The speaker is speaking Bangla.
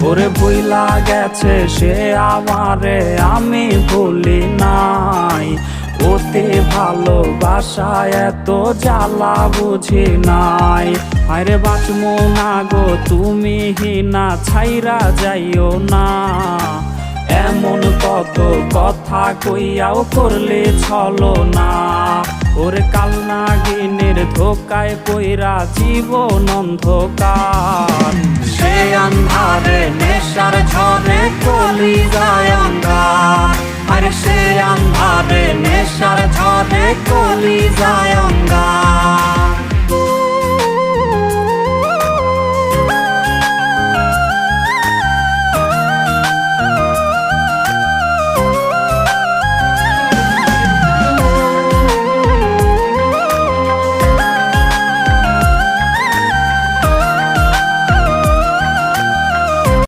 ওরে ভুইলা গেছে সে আমারে, আমি ভুলি নাই। অতি ভালোবাসায় এত জ্বালা বুঝি নাই। আরে বাঁচমো না গো তুমি হিনা, ছাইরা যাইও না। এমন কত কথা কইয়াও করলে ছলো না। ওরে কালনাগিনীর ধোকায় পইরা জীবন অন্ধকার। সে আন্ধারে নেশার ঝরে কলিজায় অঙ্গার। আরে সে আন্ধারে নেশার ঝরে কলিজায় অঙ্গার।